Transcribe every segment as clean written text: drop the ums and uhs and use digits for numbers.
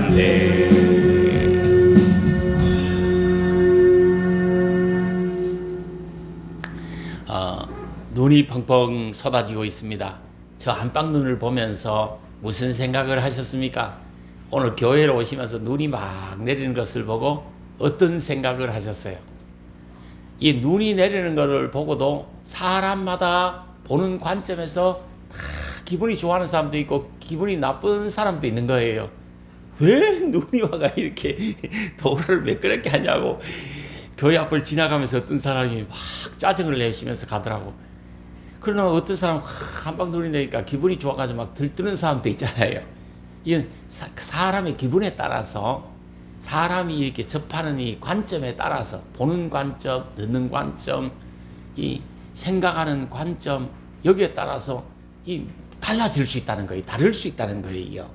안돼. 눈이 펑펑 쏟아지고 있습니다. 저 안방눈을 보면서 무슨 생각을 하셨습니까? 오늘 교회로 오시면서 눈이 막 내리는 것을 보고 어떤 생각을 하셨어요? 이 눈이 내리는 것을 보고도 사람마다 보는 관점에서 다 기분이 좋아하는 사람도 있고 기분이 나쁜 사람도 있는 거예요. 왜 눈이 와가 이렇게 도로를 매끄럽게 하냐고 교회 앞을 지나가면서 어떤 사람이 막 짜증을 내시면서 가더라고. 그러나 어떤 사람은 한방 눈이 내니까 기분이 좋아가지고 막 들뜨는 사람도 있잖아요. 이건 사람의 기분에 따라서 사람이 이렇게 접하는 이 관점에 따라서 보는 관점, 듣는 관점, 이 생각하는 관점 여기에 따라서 이 달라질 수 있다는 거예요. 다를 수 있다는 거예요.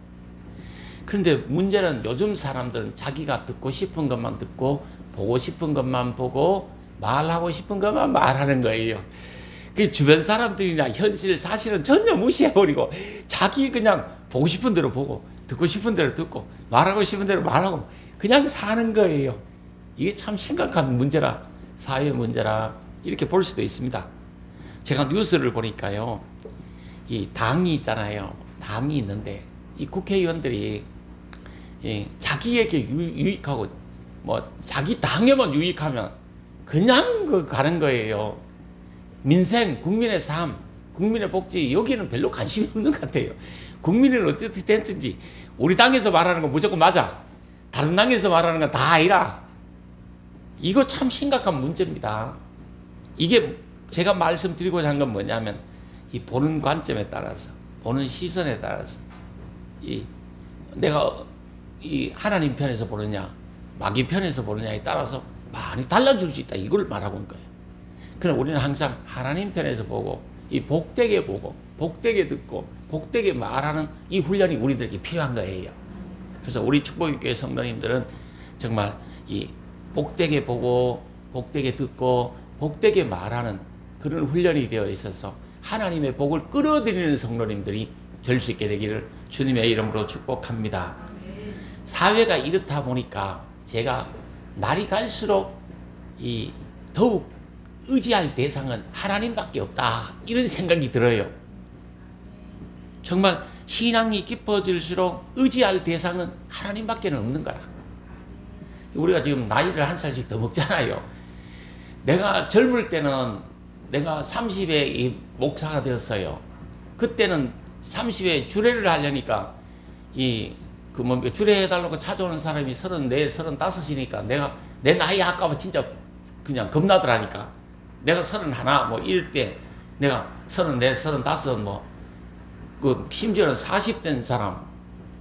그런데 문제는 요즘 사람들은 자기가 듣고 싶은 것만 듣고 보고 싶은 것만 보고 말하고 싶은 것만 말하는 거예요. 그 주변 사람들이나 현실 사실은 전혀 무시해버리고 자기 그냥 보고 싶은 대로 보고 듣고 싶은 대로 듣고 말하고 싶은 대로 말하고 그냥 사는 거예요. 이게 참 심각한 문제라, 사회 문제라 이렇게 볼 수도 있습니다. 제가 뉴스를 보니까요, 이 당이 있잖아요. 당이 있는데 이 국회의원들이 자기에게 유익하고 뭐 자기 당에만 유익하면 그냥 가는 거예요. 민생, 국민의 삶, 국민의 복지 여기는 별로 관심이 없는 것 같아요. 국민은 어떻게 됐든지 우리 당에서 말하는 건 무조건 맞아. 다른 당에서 말하는 건 다 아니라. 이거 참 심각한 문제입니다. 이게 제가 말씀드리고자 한 건 뭐냐면 이 보는 관점에 따라서 보는 시선에 따라서 내가 이 하나님 편에서 보느냐 마귀 편에서 보느냐에 따라서 많이 달라질 수 있다. 이걸 말하고 있는 거예요. 그러나 우리는 항상 하나님 편에서 보고 이 복되게 보고 복되게 듣고 복되게 말하는 이 훈련이 우리들에게 필요한 거예요. 그래서 우리 축복교회 성도님들은 정말 이 복되게 보고 복되게 듣고 복되게 말하는 그런 훈련이 되어 있어서 하나님의 복을 끌어들이는 성도님들이 될 수 있게 되기를 주님의 이름으로 축복합니다. 사회가 이렇다 보니까 제가 날이 갈수록 이 더욱 의지할 대상은 하나님밖에 없다 이런 생각이 들어요. 정말 신앙이 깊어질수록 의지할 대상은 하나님밖에 없는 거라. 우리가 지금 나이를 한 살씩 더 먹잖아요. 내가 젊을 때는 내가 30에 이 목사가 되었어요. 그때는 30에 주례를 하려니까 주례해달라고 찾아오는 사람이 34, 35이니까 내가 내 나이 아까워 진짜 그냥 겁나더라니까. 내가 31 뭐 이럴 때 내가 34, 35 심지어는 40된 사람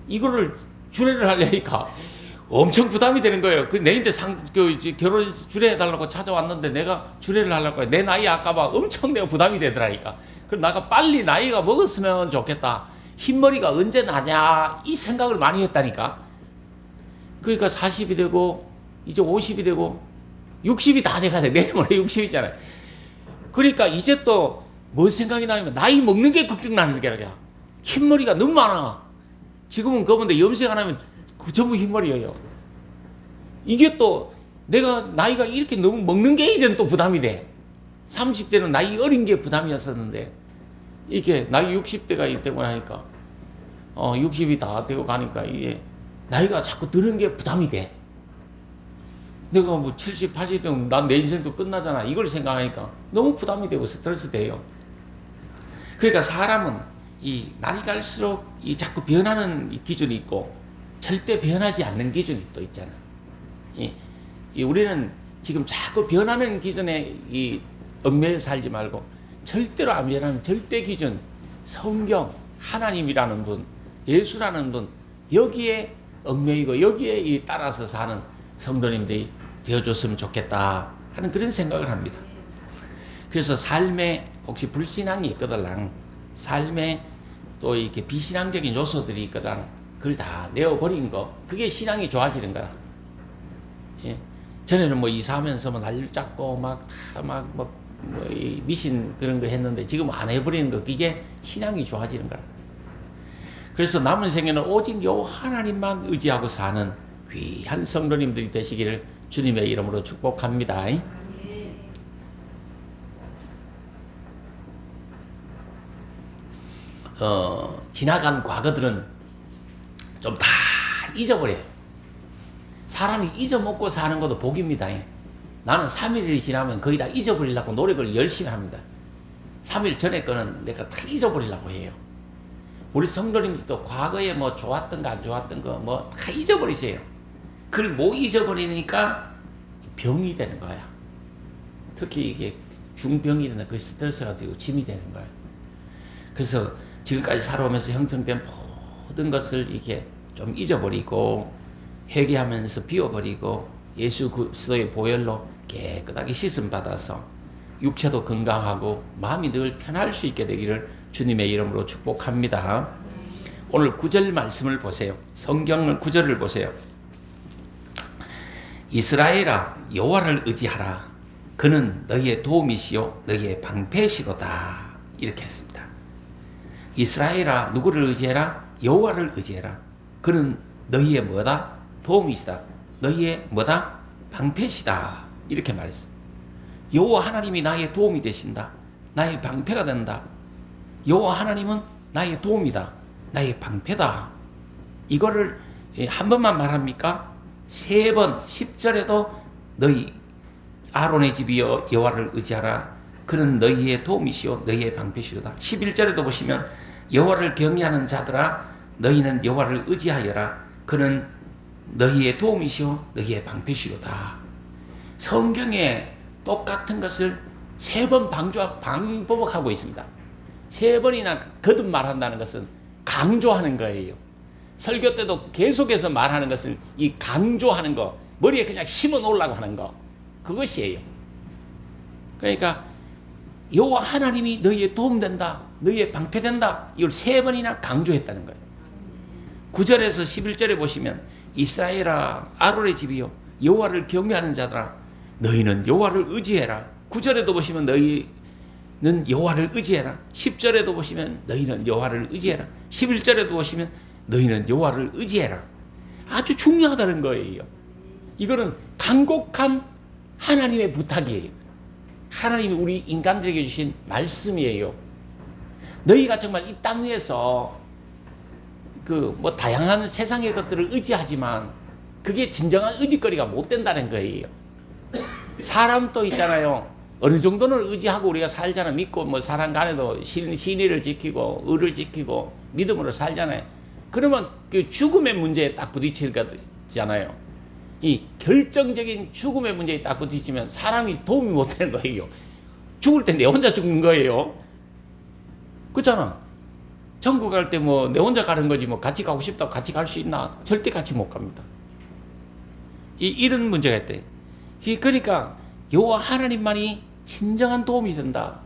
이거를 주례를 하려니까 엄청 부담이 되는 거예요. 내인데 결혼 주례해달라고 찾아왔는데 내가 주례를 하려고 내 나이 아까봐 엄청 내가 부담이 되더라니까. 그래서 내가 빨리 나이가 먹었으면 좋겠다. 흰머리가 언제 나냐 이 생각을 많이 했다니까. 그러니까 40이 되고 이제 50이 되고 60이 다 돼가지고 내일 모레 60이잖아요. 그러니까 이제 또 뭐 생각이 나냐면 나이 먹는 게 걱정 나는 게 아니라 흰머리가 너무 많아. 지금은 그런데 염색 안 하면 전부 흰머리예요. 이게 또 내가 나이가 이렇게 너무 먹는 게 이제는 또 부담이 돼. 30대는 나이 어린 게 부담이었었는데 이게 나이 60대가 있다고 하니까 60이 다 되고 가니까 이게 나이가 자꾸 드는 게 부담이 돼. 내가 뭐 70, 80대면 난 내 인생도 끝나잖아. 이걸 생각하니까 너무 부담이 되고 스트레스 돼요. 그러니까 사람은 이 날이 갈수록 이 자꾸 변하는 이 기준이 있고 절대 변하지 않는 기준이 또 있잖아. 우리는 지금 자꾸 변하는 기준에 이 얽매여 살지 말고 절대로 안 변하는 절대 기준, 성경, 하나님이라는 분, 예수라는 분 여기에 얽매이고 여기에 따라서 사는 성도님들이 되어줬으면 좋겠다 하는 그런 생각을 합니다. 그래서 삶에 혹시 불신앙이 있거든, 삶에 또 이렇게 비신앙적인 요소들이 있거든, 그걸 다 내어버린 거, 그게 신앙이 좋아지는 거라. 예. 전에는 뭐 이사하면서 뭐 난리를 잡고 미신 그런 거 했는데 지금 안 해버리는 거, 이게 신앙이 좋아지는 거라. 그래서 남은 생에는 오직 요 하나님만 의지하고 사는 귀한 성도님들이 되시기를 주님의 이름으로 축복합니다. 지나간 과거들은 좀 다 잊어버려요. 사람이 잊어먹고 사는 것도 복입니다. 나는 3일이 지나면 거의 다 잊어버리려고 노력을 열심히 합니다. 3일 전에 거는 내가 다 잊어버리려고 해요. 우리 성도님들도 과거에 뭐 좋았던 거 안 좋았던 거 뭐 다 잊어버리세요. 그걸 못 잊어버리니까 병이 되는 거야. 특히 이게 중병이 되는 그 스트레스가 가지고 짐이 되는 거야. 그래서 지금까지 살아오면서 형성된 모든 것을 이게 좀 잊어버리고 회개하면서 비워버리고 예수 그리스도의 보혈로 깨끗하게 씻음 받아서 육체도 건강하고 마음이 늘 편할 수 있게 되기를 주님의 이름으로 축복합니다. 오늘 9절 말씀을 보세요. 성경을 9절을 보세요. 이스라엘아 여호와를 의지하라. 그는 너희의 도움이시요 너희의 방패시로다. 이렇게 했습니다. 이스라엘아 누구를 의지해라? 여호와를 의지해라. 그는 너희의 뭐다? 도움이시다. 너희의 뭐다? 방패시다. 이렇게 말했어요. 여호와 하나님이 나의 도움이 되신다. 나의 방패가 된다. 여호와 하나님은 나의 도움이다. 나의 방패다. 이거를 한 번만 말합니까? 3번 10절에도 너희 아론의 집이여 여호와를 의지하라. 그는 너희의 도움이시요 너희의 방패시로다. 11절에도 보시면 여호와를 경외하는 자들아 너희는 여호와를 의지하여라. 그는 너희의 도움이시요 너희의 방패시로다. 성경에 똑같은 것을 3번 반복하고 있습니다. 3번이나 거듭 말한다는 것은 강조하는 거예요. 설교 때도 계속해서 말하는 것을 이 강조하는 거, 머리에 그냥 심어 놓으려고 하는 거, 그것이에요. 그러니까 여호와 하나님이 너희의 도움된다, 너희의 방패된다, 이걸 3번이나 강조했다는 거예요. 9절에서 11절에 보시면 이스라엘아 아론의 집이요 여호와를 경외하는 자들아 너희는 여호와를 의지해라. 9절에도 보시면 너희는 여호와를 의지해라. 10절에도 보시면 너희는 여호와를 의지해라. 11절에도 보시면 너희는 여호와를 의지해라. 아주 중요하다는 거예요. 이거는 간곡한 하나님의 부탁이에요. 하나님이 우리 인간들에게 주신 말씀이에요. 너희가 정말 이 땅 위에서 다양한 세상의 것들을 의지하지만 그게 진정한 의지거리가 못 된다는 거예요. 사람도 있잖아요. 어느 정도는 의지하고 우리가 살잖아. 믿고 사람 간에도 신의를 지키고 의를 지키고 믿음으로 살잖아요. 그러면 그 죽음의 문제에 딱 부딪히잖아요. 이 결정적인 죽음의 문제에 딱 부딪히면 사람이 도움이 못 되는 거예요. 죽을 때 내 혼자 죽는 거예요. 그렇잖아. 천국 갈 때 내 혼자 가는 거지 같이 가고 싶다고 같이 갈 수 있나? 절대 같이 못 갑니다. 이런 문제가 있대. 그러니까 여호와 하나님만이 진정한 도움이 된다.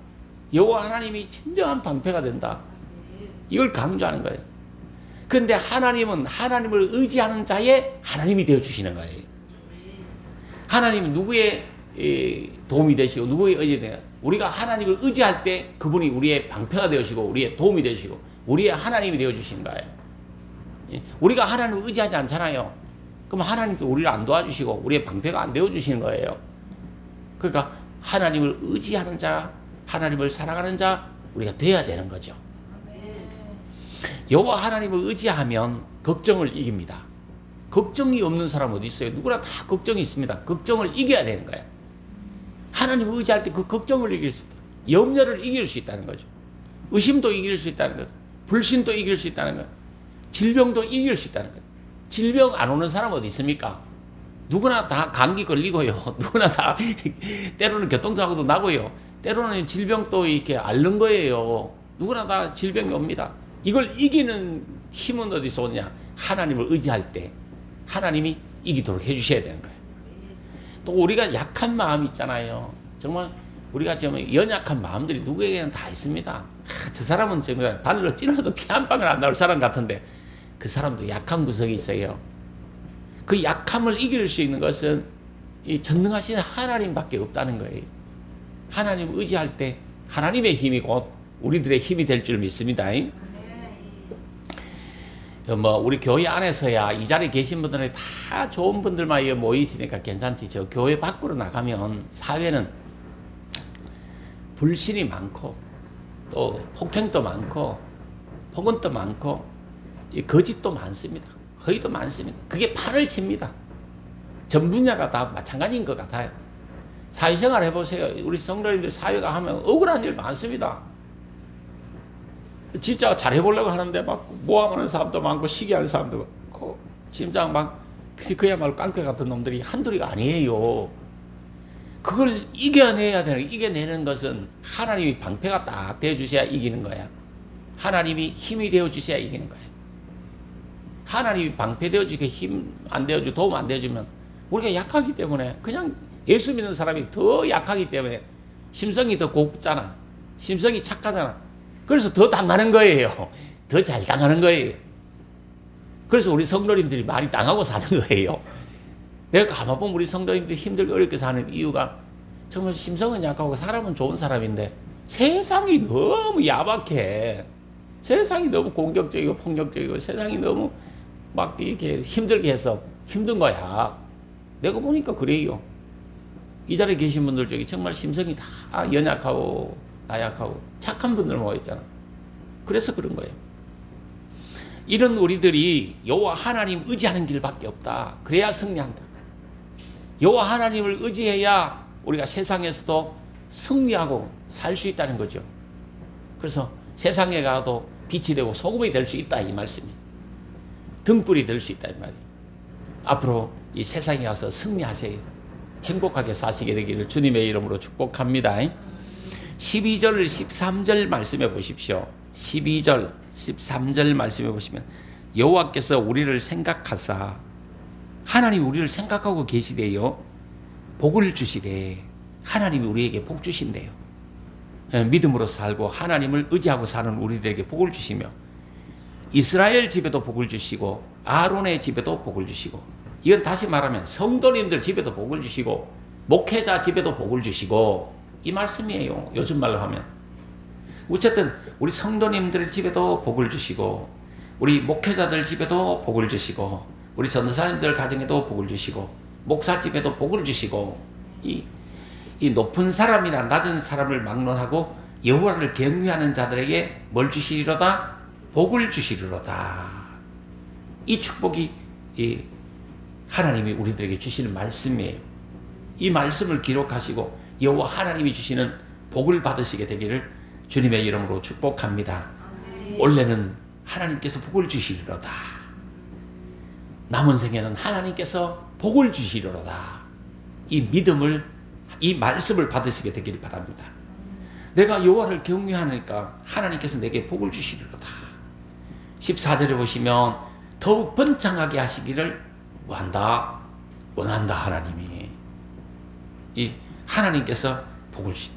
여호와 하나님이 진정한 방패가 된다. 이걸 강조하는 거예요. 그런데 하나님은 하나님을 의지하는 자의 하나님이 되어주시는 거예요. 하나님은 누구의 도움이 되시고 누구의 의지되냐? 우리가 하나님을 의지할 때 그분이 우리의 방패가 되어주시고 우리의 도움이 되어주시고 우리의 하나님이 되어주시는 거예요. 우리가 하나님을 의지하지 않잖아요. 그럼 하나님도 우리를 안 도와주시고 우리의 방패가 안 되어주시는 거예요. 그러니까 하나님을 의지하는 자, 하나님을 사랑하는 자 우리가 돼야 되는 거죠. 여호와 하나님을 의지하면 걱정을 이깁니다. 걱정이 없는 사람 어디 있어요? 누구나 다 걱정이 있습니다. 걱정을 이겨야 되는 거예요. 하나님을 의지할 때 그 걱정을 이길 수 있다. 염려를 이길 수 있다는 거죠. 의심도 이길 수 있다는 거예요. 불신도 이길 수 있다는 거예요. 질병도 이길 수 있다는 거예요. 질병 안 오는 사람 어디 있습니까? 누구나 다 감기 걸리고요. 누구나 다 때로는 교통사고도 나고요. 때로는 질병도 이렇게 앓는 거예요. 누구나 다 질병이 옵니다. 이걸 이기는 힘은 어디서 오냐? 하나님을 의지할 때 하나님이 이기도록 해주셔야 되는 거예요. 또 우리가 약한 마음이 있잖아요. 정말 우리가 정말 연약한 마음들이 누구에게는 다 있습니다. 저 사람은 정말 바늘로 찔러도 피 한 방울 안 나올 사람 같은데 그 사람도 약한 구석이 있어요. 그 약함을 이길 수 있는 것은 이 전능하신 하나님밖에 없다는 거예요. 하나님을 의지할 때 하나님의 힘이 곧 우리들의 힘이 될 줄 믿습니다. 뭐 우리 교회 안에서야 이 자리에 계신 분들은 다 좋은 분들만 모이시니까 괜찮지. 저 교회 밖으로 나가면 사회는 불신이 많고 또 폭행도 많고 폭언도 많고 거짓도 많습니다. 허위도 많습니다. 그게 판을 칩니다. 전 분야가 다 마찬가지인 것 같아요. 사회생활 해보세요. 우리 성도님들 사회가 하면 억울한 일 많습니다. 진짜 잘해보려고 하는데 막 모함하는 사람도 많고 시기하는 사람도 많고 진짜 막 그야말로 깡패 같은 놈들이 한둘이가 아니에요. 그걸 이겨내야 되는, 이겨내는 것은 하나님이 방패가 딱 되어주셔야 이기는 거야. 하나님이 힘이 되어주셔야 이기는 거야. 하나님이 방패 되어주게 힘 안 되어주고 도움 안 되어주면 우리가 약하기 때문에 그냥 예수 믿는 사람이 더 약하기 때문에 심성이 더 곱잖아. 심성이 착하잖아. 그래서 더 당하는 거예요. 더 잘 당하는 거예요. 그래서 우리 성도님들이 많이 당하고 사는 거예요. 내가 가만 보면 우리 성도님들이 힘들게 어렵게 사는 이유가 정말 심성은 약하고 사람은 좋은 사람인데 세상이 너무 야박해. 세상이 너무 공격적이고 폭력적이고 세상이 너무 막 이렇게 힘들게 해서 힘든 거야. 내가 보니까 그래요. 이 자리에 계신 분들 중에 정말 심성이 다 연약하고 나약하고 착한 분들 모여있잖아. 그래서 그런 거예요. 이런 우리들이 여호와 하나님 의지하는 길밖에 없다. 그래야 승리한다. 여호와 하나님을 의지해야 우리가 세상에서도 승리하고 살 수 있다는 거죠. 그래서 세상에 가도 빛이 되고 소금이 될 수 있다 이 말씀이. 등불이 될 수 있다 이 말이에요. 앞으로 이 세상에 가서 승리하세요. 행복하게 사시게 되기를 주님의 이름으로 축복합니다. 12절 13절 말씀해 보십시오. 12절 13절 말씀해 보시면 여호와께서 우리를 생각하사 하나님이 우리를 생각하고 계시대요. 복을 주시래. 하나님이 우리에게 복 주신대요. 믿음으로 살고 하나님을 의지하고 사는 우리들에게 복을 주시며 이스라엘 집에도 복을 주시고 아론의 집에도 복을 주시고 이건 다시 말하면 성도님들 집에도 복을 주시고 목회자 집에도 복을 주시고 이 말씀이에요. 요즘 말로 하면. 어쨌든 우리 성도님들 집에도 복을 주시고 우리 목회자들 집에도 복을 주시고 우리 전도사님들 가정에도 복을 주시고 목사 집에도 복을 주시고 이 높은 사람이나 낮은 사람을 막론하고 여호와를 경외하는 자들에게 뭘 주시리로다? 복을 주시리로다. 이 축복이 하나님이 우리들에게 주시는 말씀이에요. 이 말씀을 기록하시고 여호와 하나님이 주시는 복을 받으시게 되기를 주님의 이름으로 축복합니다. 원래는 하나님께서 복을 주시리로다. 남은 생에는 하나님께서 복을 주시리로다. 이 믿음을, 이 말씀을 받으시게 되기를 바랍니다. 내가 여호와를 경외하니까 하나님께서 내게 복을 주시리로다. 14절에 보시면 더욱 번창하게 하시기를 원한다 하나님이. 이 하나님께서 복을 주신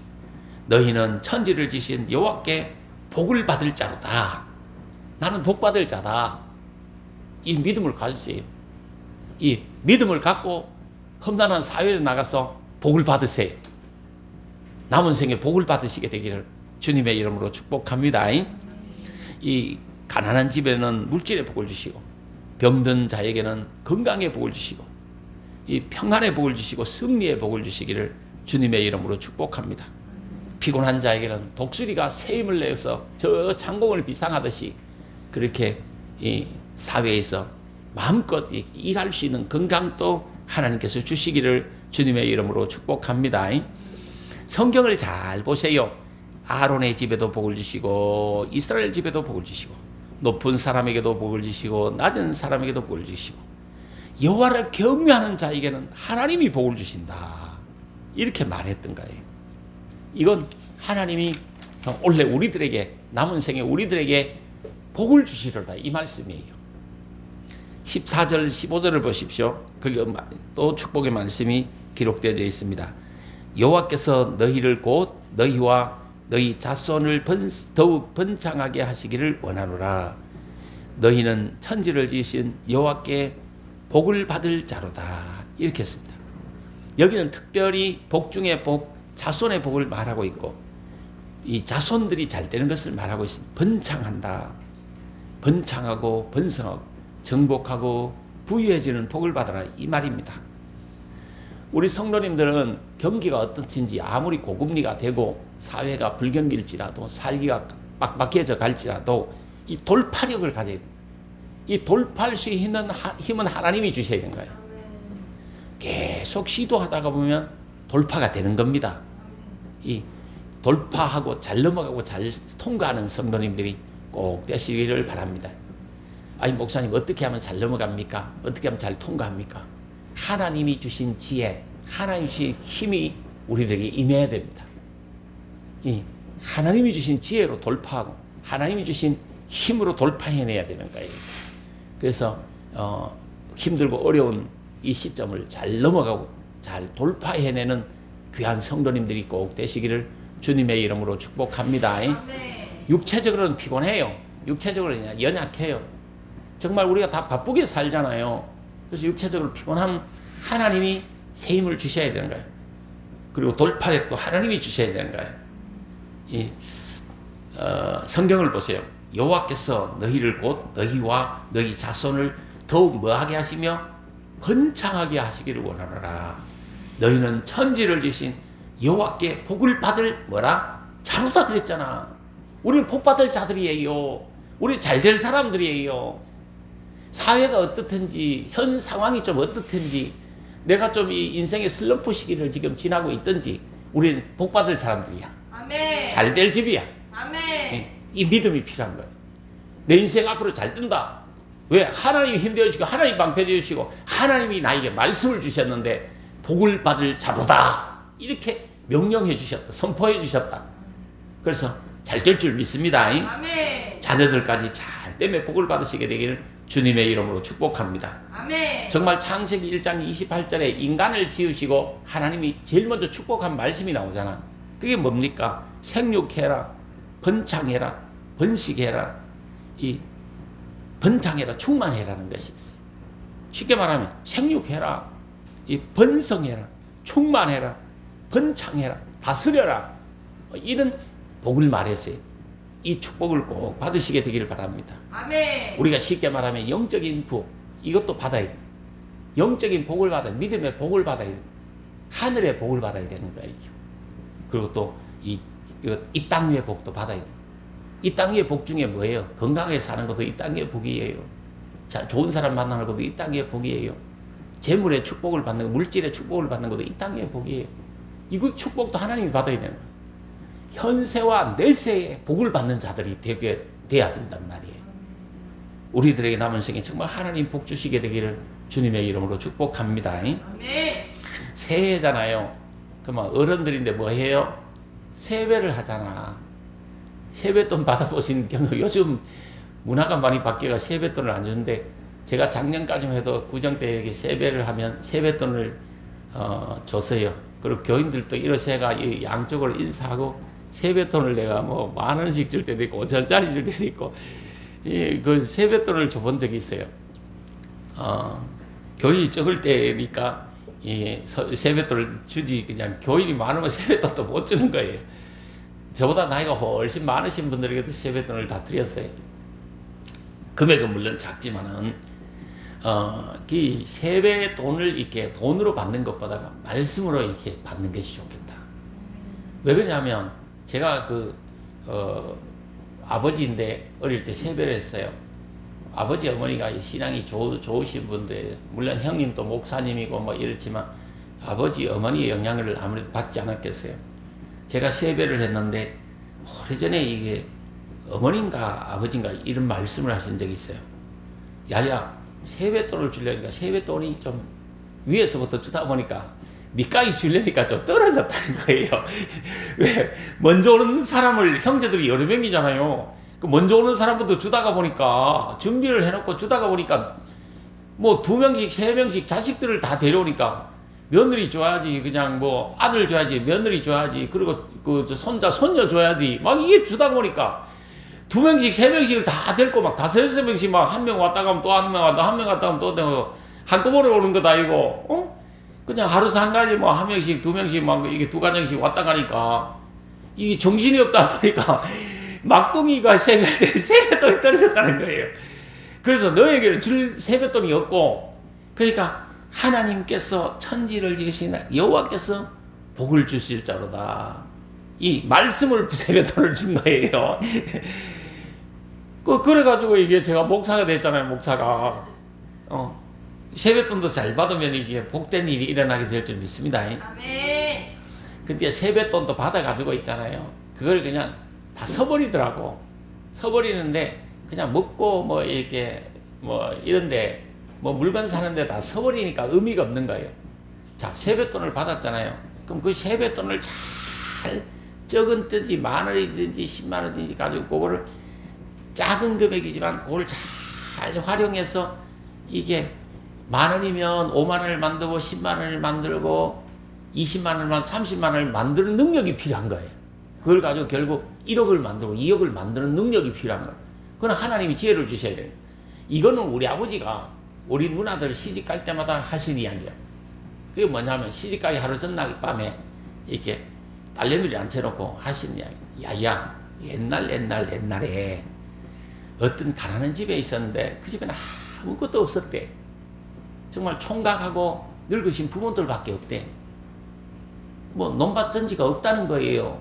너희는 천지를 지신 여호와께 복을 받을 자로다. 나는 복 받을 자다. 이 믿음을 가지세요. 이 믿음을 갖고 험난한 사회에 나가서 복을 받으세요. 남은 생에 복을 받으시게 되기를 주님의 이름으로 축복합니다. 이 가난한 집에는 물질의 복을 주시고 병든 자에게는 건강의 복을 주시고 이 평안의 복을 주시고 승리의 복을 주시기를 주님의 이름으로 축복합니다. 피곤한 자에게는 독수리가 새 힘을 내서 저 창공을 비상하듯이 그렇게 이 사회에서 마음껏 일할 수 있는 건강도 하나님께서 주시기를 주님의 이름으로 축복합니다. 성경을 잘 보세요. 아론의 집에도 복을 주시고 이스라엘 집에도 복을 주시고 높은 사람에게도 복을 주시고 낮은 사람에게도 복을 주시고 여호와를 경외하는 자에게는 하나님이 복을 주신다. 이렇게 말했던 거예요. 이건 하나님이 원래 우리들에게 남은 생에 우리들에게 복을 주시리로다 이 말씀이에요. 14절 15절을 보십시오. 거기 또 축복의 말씀이 기록되어 있습니다. 여호와께서 너희를 곧 너희와 너희 자손을 더욱 번창하게 하시기를 원하노라. 너희는 천지를 지으신 여호와께 복을 받을 자로다. 이렇게 했습니다. 여기는 특별히 복 중에 복, 자손의 복을 말하고 있고 이 자손들이 잘 되는 것을 말하고 있습니다. 번창한다. 번창하고 번성하고 정복하고 부유해지는 복을 받아라 이 말입니다. 우리 성도님들은 경기가 어떻든지 아무리 고금리가 되고 사회가 불경기일지라도 살기가 빡빡해져 갈지라도 이 돌파력을 가져야 됩니다. 이 돌파할 수 있는 힘은 하나님이 주셔야 되는 거예요. 계속 시도하다가 보면 돌파가 되는 겁니다. 이 돌파하고 잘 넘어가고 잘 통과하는 성도님들이 꼭 되시기를 바랍니다. 아니 목사님 어떻게 하면 잘 넘어갑니까? 어떻게 하면 잘 통과합니까? 하나님이 주신 지혜, 하나님이 주신 힘이 우리들에게 임해야 됩니다. 이 하나님이 주신 지혜로 돌파하고 하나님이 주신 힘으로 돌파해내야 되는 거예요. 그래서 힘들고 어려운 이 시점을 잘 넘어가고 잘 돌파해내는 귀한 성도님들이 꼭 되시기를 주님의 이름으로 축복합니다. 육체적으로는 피곤해요. 육체적으로 연약해요. 정말 우리가 다 바쁘게 살잖아요. 그래서 육체적으로 피곤한 하나님이 새 힘을 주셔야 되는 거예요. 그리고 돌파력도 하나님이 주셔야 되는 거예요. 성경을 보세요. 여호와께서 너희를 곧 너희와 너희 자손을 더욱 뭐하게 하시며 번창하게 하시기를 원하노라. 너희는 천지를 지신 여호와께 복을 받을 뭐라? 자로다 그랬잖아. 우리는 복 받을 자들이에요. 우리 잘 될 사람들이에요. 사회가 어떻든지 현 상황이 좀 어떻든지 내가 좀 이 인생의 슬럼프 시기를 지금 지나고 있든지 우리는 복 받을 사람들이야. 아멘. 잘 될 집이야. 아멘. 이 믿음이 필요한 거예요. 내 인생 앞으로 잘 뜬다. 왜? 하나님이 힘되어 주시고 하나님이 방패되어 주시고 하나님이 나에게 말씀을 주셨는데 복을 받을 자로다. 이렇게 명령해 주셨다. 선포해 주셨다. 그래서 잘 될 줄 믿습니다. 아멘. 자녀들까지 잘 되며 복을 받으시게 되기를 주님의 이름으로 축복합니다. 아멘. 정말 창세기 1장 28절에 인간을 지으시고 하나님이 제일 먼저 축복한 말씀이 나오잖아. 그게 뭡니까? 생육해라, 번창해라, 번식해라, 이 번창해라, 충만해라는 것이 있어요. 쉽게 말하면 생육해라, 이 번성해라, 충만해라, 번창해라, 다스려라, 이런 복을 말했어요. 이 축복을 꼭 받으시게 되기를 바랍니다. 아멘. 우리가 쉽게 말하면 영적인 부, 이것도 받아야 돼. 영적인 복을 받아야 돼. 믿음의 복을 받아야 돼. 하늘의 복을 받아야 되는 거예요. 그리고 또 이 땅 위의 복도 받아야 돼. 이 땅 위의 복 중에 뭐예요? 건강하게 사는 것도 이 땅 위의 복이에요. 자, 좋은 사람 만나는 것도 이 땅 위의 복이에요. 재물의 축복을 받는 것, 물질의 축복을 받는 것도 이 땅 위의 복이에요. 이거 축복도 하나님이 받아야 되는 거예요. 현세와 내세에 복을 받는 자들이 되게 돼야 된단 말이에요. 우리들에게 남은 생에 정말 하나님 복 주시게 되기를 주님의 이름으로 축복합니다. 아멘. 새해잖아요. 그러면 어른들인데 뭐 해요? 세배를 하잖아. 세뱃돈 받아보신 경우 요즘 문화가 많이 바뀌어가 세뱃돈을 안 주는데 제가 작년까지만 해도 구정때에게 세배를 하면 세뱃돈을 줬어요. 그리고 교인들도 이러세가 양쪽으로 인사하고 세뱃돈을 내가 뭐 10,000원씩 줄 때도 있고 5,000원짜리 줄 때도 있고 그 세뱃돈을 줘본 적이 있어요. 교인이 적을 때니까 세뱃돈을 주지 그냥 교인이 많으면 세뱃돈도 못 주는 거예요. 저보다 나이가 훨씬 많으신 분들에게도 세뱃돈을 다 드렸어요. 금액은 물론 작지만은 그 세뱃돈을 이렇게 돈으로 받는 것보다 말씀으로 이렇게 받는 것이 좋겠다. 왜 그러냐면 제가 아버지인데 어릴 때 세배를 했어요. 아버지 어머니가 신앙이 좋으신 분들, 물론 형님도 목사님이고 뭐 이렇지만 아버지 어머니의 영향을 아무래도 받지 않았겠어요. 제가 세배를 했는데 오래전에 이게 어머니인가 아버지인가 이런 말씀을 하신 적이 있어요. 야야, 세뱃돈을 주려니까 세뱃돈이 좀 위에서부터 주다 보니까 밑가기 주려니까 좀 떨어졌다는 거예요. 왜? 먼저 오는 사람을 형제들이 여러 명이잖아요. 그 먼저 오는 사람부터 주다가 보니까 준비를 해놓고 주다가 보니까 뭐 2명씩 3명씩 자식들을 다 데려오니까 며느리 줘야지, 그냥 뭐 아들 줘야지, 며느리 줘야지, 그리고 그 손자 손녀 줘야지, 막 이게 주다 보니까 2명씩 3명씩을 다 데리고 막 5, 6명씩 막 한 명 왔다 가면 또 한 명 왔다, 한 명 갔다 가면 또 되고 한꺼번에 오는 거다 이거. 그냥 하루 상간에 뭐 1명씩 2명씩 막 이게 2가정씩 왔다 가니까 이게 정신이 없다 보니까 막둥이가 세뱃돈이 떨어졌다는 거예요. 그래서 너에게는 줄 세뱃돈이 없고, 그러니까 하나님께서 천지를 지으신 여호와께서 복을 주실 자로다. 이 말씀을 세뱃돈을 준 거예요. 그래가지고 이게 제가 목사가 됐잖아요, 목사가. 세뱃돈도 잘 받으면 이게 복된 일이 일어나게 될 줄 믿습니다. 아멘. 근데 세뱃돈도 받아가지고 있잖아요. 그걸 그냥 다 써버리더라고. 써버리는데 그냥 먹고 뭐 이렇게 뭐 이런데 뭐 물건 사는데 다 써버리니까 의미가 없는 거예요. 자, 세뱃돈을 받았잖아요. 그럼 그 세뱃돈을 잘 적은 든지 만 원이든지 10만 원이든지 가지고 그거를 작은 금액이지만 그걸 잘 활용해서 이게 만 원이면 5만 원을 만들고 10만 원을 만들고 20만 원만 30만 원을 만드는 능력이 필요한 거예요. 그걸 가지고 결국 1억을 만들고 2억을 만드는 능력이 필요한 거예요. 그건 하나님이 지혜를 주셔야 돼요. 이거는 우리 아버지가 우리 누나들 시집 갈 때마다 하신 이야기예요. 그게 뭐냐면 시집가기 하루 전날 밤에 이렇게 딸내미를 앉혀놓고 하신 이야기. 야야, 옛날에 어떤 가난한 집에 있었는데 그 집에는 아무것도 없었대. 정말 총각하고 늙으신 부모들밖에 없대. 뭐 논밭 전지가 없다는 거예요.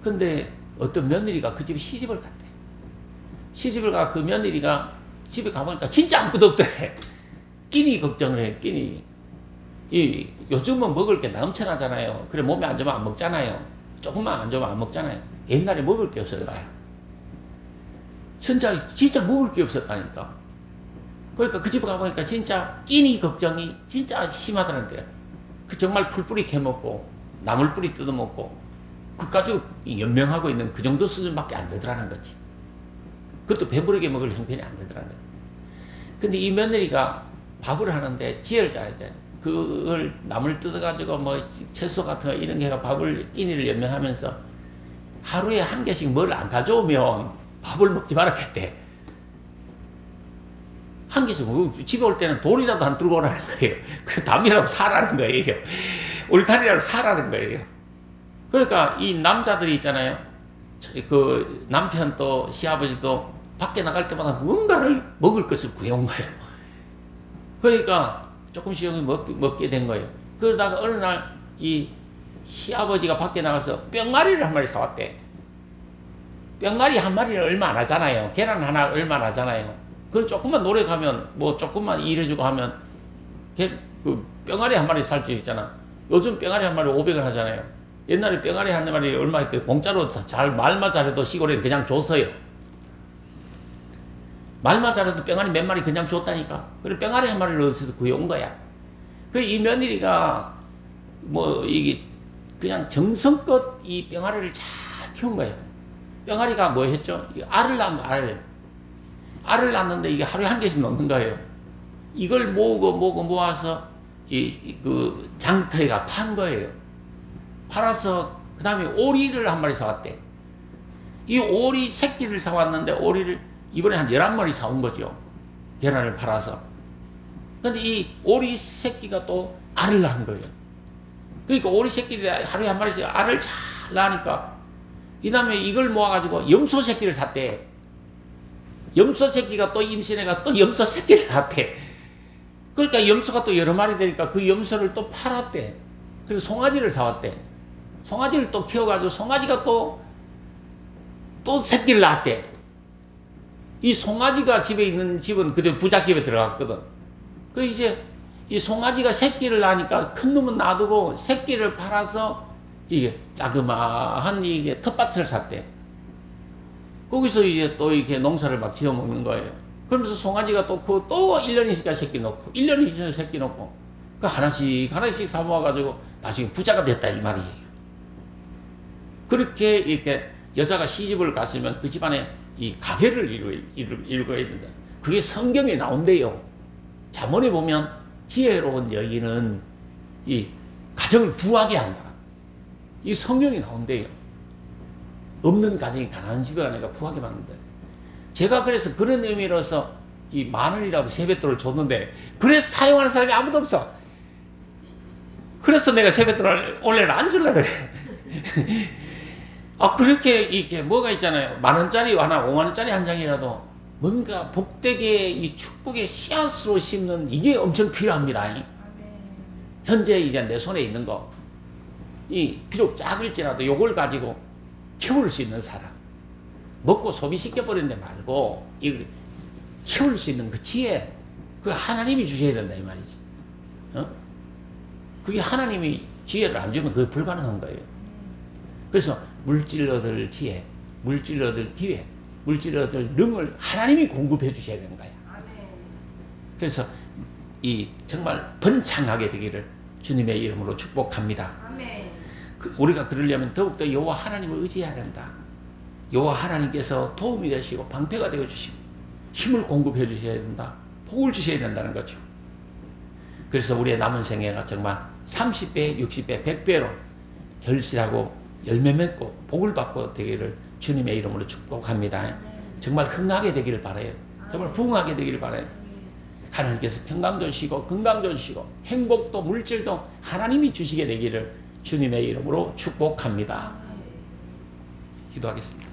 근데 어떤 며느리가 그 집에 시집을 갔대. 시집을 가 그 며느리가 집에 가보니까 진짜 아무것도 없대. 끼니 걱정을 해, 끼니. 요즘은 먹을 게 넘쳐나잖아요. 그래, 몸에 안 좋으면 안 먹잖아요. 조금만 안 좋으면 안 먹잖아요. 옛날에 먹을 게 없어요. 진짜 먹을 게 없었다니까. 그러니까 그 집에 가보니까 진짜 끼니 걱정이 진짜 심하다는 거야. 그 정말 풀뿌리 캐먹고 나물뿌리 뜯어먹고 그 가지고 연명하고 있는 그 정도 수준밖에 안 되더라는 거지. 그것도 배부르게 먹을 형편이 안 되더라는 거지. 근데 이 며느리가 밥을 하는데 지혜를 짜야 돼. 그걸 나물 뜯어가지고 뭐 채소 같은 거 이런 게가 밥을 끼니를 연명하면서 하루에 한 개씩 뭘 안 가져오면 밥을 먹지 말았겠대. 한 개씩 집에 올 때는 돌이라도 안 들고 오라는 거예요. 그 담이라도 사라는 거예요. 울타리라도 사라는 거예요. 그러니까 이 남자들이 있잖아요. 그 남편 또 시아버지도 밖에 나갈 때마다 뭔가를 먹을 것을 구해온 거예요. 그러니까 조금씩 먹게 된 거예요. 그러다가 어느 날 이 시아버지가 밖에 나가서 뿅가리를 한 마리 사왔대. 뿅가리 한 마리는 얼마 안 하잖아요. 계란 하나 얼마 안 하잖아요. 그건 조금만 노력하면 뭐 조금만 일해주고 하면 그 뿅아리 한 마리 살 수 있잖아. 요즘 뿅아리 한 마리 500원 하잖아요. 옛날에 뿅아리 한 마리 얼마 했고 공짜로 잘 말만 잘해도 시골에 그냥 줬어요. 말만 잘해도 뿅아리 몇 마리 그냥 줬다니까. 그래 뿅아리 한 마리를 어디서 구해온 거야. 그 이 며느리가 뭐 이게 그냥 정성껏 이 뿅아리를 잘 키운 거야. 뿅아리가 뭐 했죠? 알을 낳은 알을 낳는데 이게 하루에 한 개씩 넣는 거예요. 이걸 모아서 그 장터에가 판 거예요. 팔아서 그 다음에 오리를 한 마리 사왔대. 이 오리 새끼를 사왔는데 오리를 이번에 한 11마리 사온 거죠. 계란을 팔아서. 근데 이 오리 새끼가 또 알을 낳은 거예요. 그러니까 오리 새끼들이 하루에 한 마리씩 알을 잘 낳으니까 이 다음에 이걸 모아가지고 염소 새끼를 샀대. 염소 새끼가 또 임신해가 또 염소 새끼를 낳았대. 그러니까 염소가 또 여러 마리 되니까 그 염소를 또 팔았대. 그래서 송아지를 사왔대. 송아지를 또 키워가지고 송아지가 또 새끼를 낳았대. 이 송아지가 집에 있는 집은 그때 부잣집에 들어갔거든. 그 이제 이 송아지가 새끼를 낳으니까 큰 놈은 놔두고 새끼를 팔아서 이게 자그마한 이게 텃밭을 샀대. 거기서 이제 또 이렇게 농사를 막 지어 먹는 거예요. 그러면서 송아지가 또 1년 있으니까 새끼 놓고, 1년 있으면 새끼 놓고, 그 하나씩 사 모아가지고 나중에 부자가 됐다, 이 말이에요. 그렇게 이렇게 여자가 시집을 갔으면 그 집안에 이 가계를 이루어야 된다. 그게 성경에 나온대요. 잠언에 보면 지혜로운 여인은 이 가정을 부하게 한다. 이 성경이 나온대요. 없는 가정이 가난한 집에 가니까 부하게 만든다. 제가 그래서 그런 의미로서 이 10,000원이라도 세뱃돈을 줬는데 그래서 사용하는 사람이 아무도 없어. 그래서 내가 세뱃돈을 원래는 안 주려고 그래. 그렇게 이게 뭐가 있잖아요. 10,000원짜리 하나, 50,000원짜리 한 장이라도 뭔가 복되게 이 축복의 씨앗으로 심는 이게 엄청 필요합니다. 아멘. 현재 이제 내 손에 있는 거, 이 비록 작을지라도 요걸 가지고 키울 수 있는 사람, 먹고 소비시켜 버리는 데 말고 이 키울 수 있는 그 지혜, 그 하나님이 주셔야 된다 이 말이지. 그게 하나님이 지혜를 안 주면 그게 불가능한 거예요. 그래서 물질 얻을 지혜, 물질 얻을 기회, 물질 얻을 능을 하나님이 공급해 주셔야 되는 거야. 아멘. 그래서 이 정말 번창하게 되기를 주님의 이름으로 축복합니다. 아멘. 우리가 그러려면 더욱더 여호와 하나님을 의지해야 된다. 여호와 하나님께서 도움이 되시고 방패가 되어 주시고 힘을 공급해 주셔야 된다. 복을 주셔야 된다는 거죠. 그래서 우리의 남은 생애가 정말 30배, 60배, 100배로 결실하고 열매 맺고 복을 받고 되기를 주님의 이름으로 축복합니다. 정말 흥하게 되기를 바라요. 정말 부흥하게 되기를 바라요. 하나님께서 평강 주시고 건강 주시고 행복도 물질도 하나님이 주시게 되기를 주님의 이름으로 축복합니다. 기도하겠습니다.